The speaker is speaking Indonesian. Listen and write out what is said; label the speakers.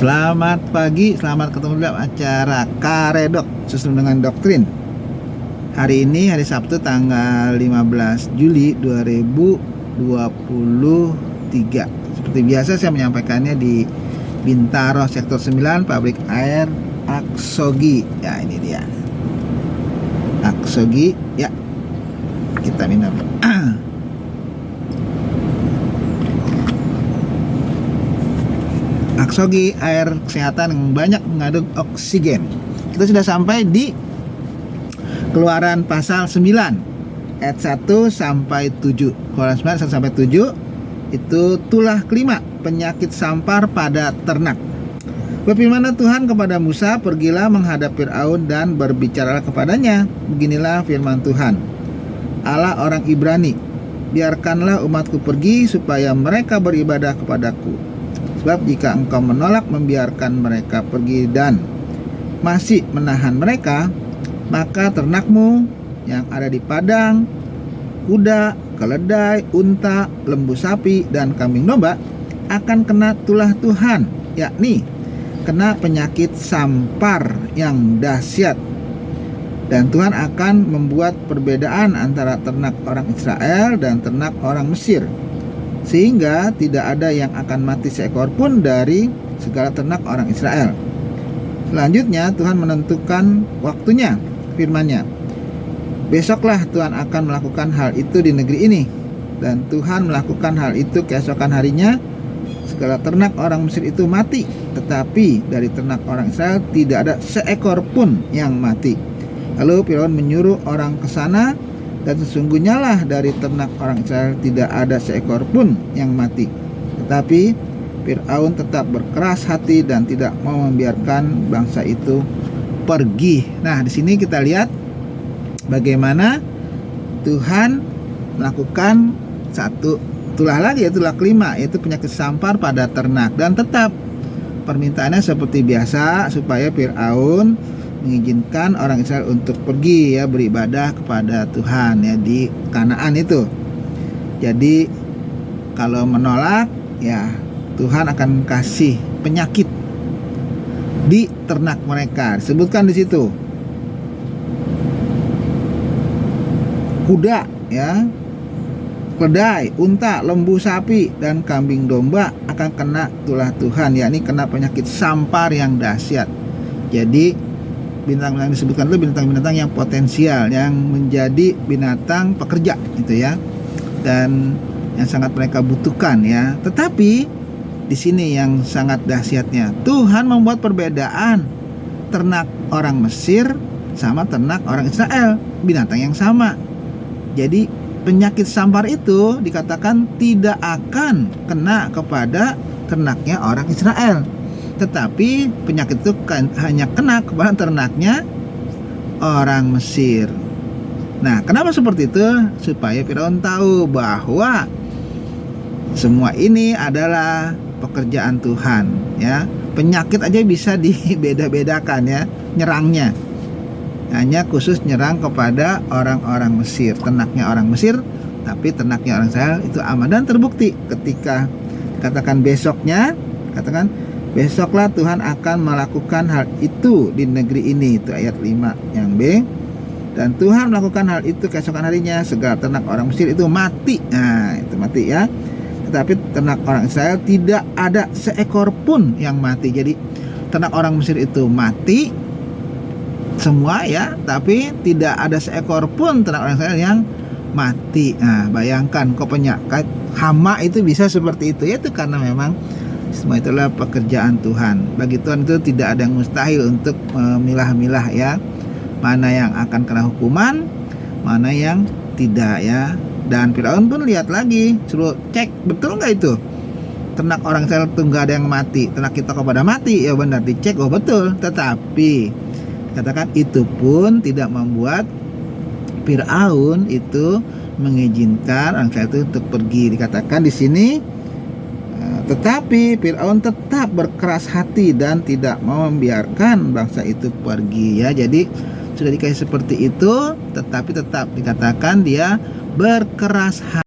Speaker 1: Selamat pagi, selamat ketemu dalam acara Karedok sesuai dengan doktrin. Hari ini hari Sabtu tanggal 15 Juli 2023. Seperti biasa saya menyampaikannya di Bintaro Sektor 9 Pabrik Air Aksogi. Ya, ini dia Aksogi. Ya, kita minum. Aksogi, air kesehatan yang banyak mengandung oksigen. Kita sudah sampai di Keluaran pasal 9 ayat 1 sampai 7. Keluaran 9 1 sampai 7 itu tulah kelima, penyakit sampar pada ternak. Berfirmanlah Tuhan kepada Musa, pergilah menghadap Firaun dan berbicaralah kepadanya. Beginilah firman Tuhan, Allah orang Ibrani, biarkanlah umatku pergi supaya mereka beribadah kepadaku. Sebab jika engkau menolak membiarkan mereka pergi dan masih menahan mereka, maka ternakmu yang ada di padang, kuda, keledai, unta, lembu sapi, dan kambing domba akan kena tulah Tuhan, yakni kena penyakit sampar yang dahsyat. Dan Tuhan akan membuat perbedaan antara ternak orang Israel dan ternak orang Mesir, sehingga tidak ada yang akan mati seekor pun dari segala ternak orang Israel. Selanjutnya Tuhan menentukan waktunya, firman-Nya, besoklah Tuhan akan melakukan hal itu di negeri ini. Dan Tuhan melakukan hal itu keesokan harinya, segala ternak orang Mesir itu mati, tetapi dari ternak orang Israel tidak ada seekor pun yang mati. Lalu Firaun menyuruh orang ke sana, dan sesungguhnya lah dari ternak orang Israel tidak ada seekor pun yang mati. Tetapi Firaun tetap berkeras hati dan tidak mau membiarkan bangsa itu pergi. Nah, di sini kita lihat bagaimana Tuhan melakukan satu tulah lagi, yaitu tulah kelima, yaitu penyakit sampar pada ternak. Dan tetap permintaannya seperti biasa, supaya Firaun mengizinkan orang Israel untuk pergi, ya, beribadah kepada Tuhan, ya, di Kanaan itu. Jadi kalau menolak, ya, Tuhan akan kasih penyakit di ternak mereka. Disebutkan di situ kuda, ya, keledai, unta, lembu sapi, dan kambing domba akan kena tulah Tuhan, yakni kena penyakit sampar yang dahsyat. Jadi binatang-binatang disebutkan itu binatang-binatang yang potensial, yang menjadi binatang pekerja, gitu ya, dan yang sangat mereka butuhkan, ya. Tetapi di sini yang sangat dahsyatnya, Tuhan membuat perbedaan ternak orang Mesir sama ternak orang Israel, binatang yang sama. Jadi penyakit sampar itu dikatakan tidak akan kena kepada ternaknya orang Israel, tetapi penyakit itu hanya kena kepada ternaknya orang Mesir. Nah, kenapa seperti itu? Supaya Firaun tahu bahwa semua ini adalah pekerjaan Tuhan, ya. Penyakit aja bisa dibeda-bedakan, ya, nyerangnya. Hanya khusus nyerang kepada orang-orang Mesir, ternaknya orang Mesir, tapi ternaknya orang Israel itu aman. Dan terbukti ketika katakan besoknya, katakan besoklah Tuhan akan melakukan hal itu di negeri ini. Itu ayat 5 yang B. Dan Tuhan melakukan hal itu keesokan harinya, segala ternak orang Mesir itu mati. Nah, itu mati, ya. Tetapi ternak orang Israel tidak ada seekor pun yang mati. Jadi ternak orang Mesir itu mati semua, ya, tapi tidak ada seekor pun ternak orang Israel yang mati. Nah, bayangkan kok penyakit hama itu bisa seperti itu, ya. Itu karena memang semua itulah pekerjaan Tuhan. Bagi Tuhan itu tidak ada yang mustahil untuk memilah-milah, ya, mana yang akan kena hukuman, mana yang tidak, ya. Dan Firaun pun lihat lagi, suruh cek betul nggak itu ternak orang Israel itu nggak ada yang mati, ternak kita kepada mati, ya benar, dicek, oh betul. Tetapi katakan itu pun tidak membuat Firaun itu mengizinkan orang Israel itu untuk pergi. Dikatakan di sini, tetapi Firaun tetap berkeras hati dan tidak mau membiarkan bangsa itu pergi, ya. Jadi sudah dikasih seperti itu, tetapi tetap dikatakan dia berkeras hati.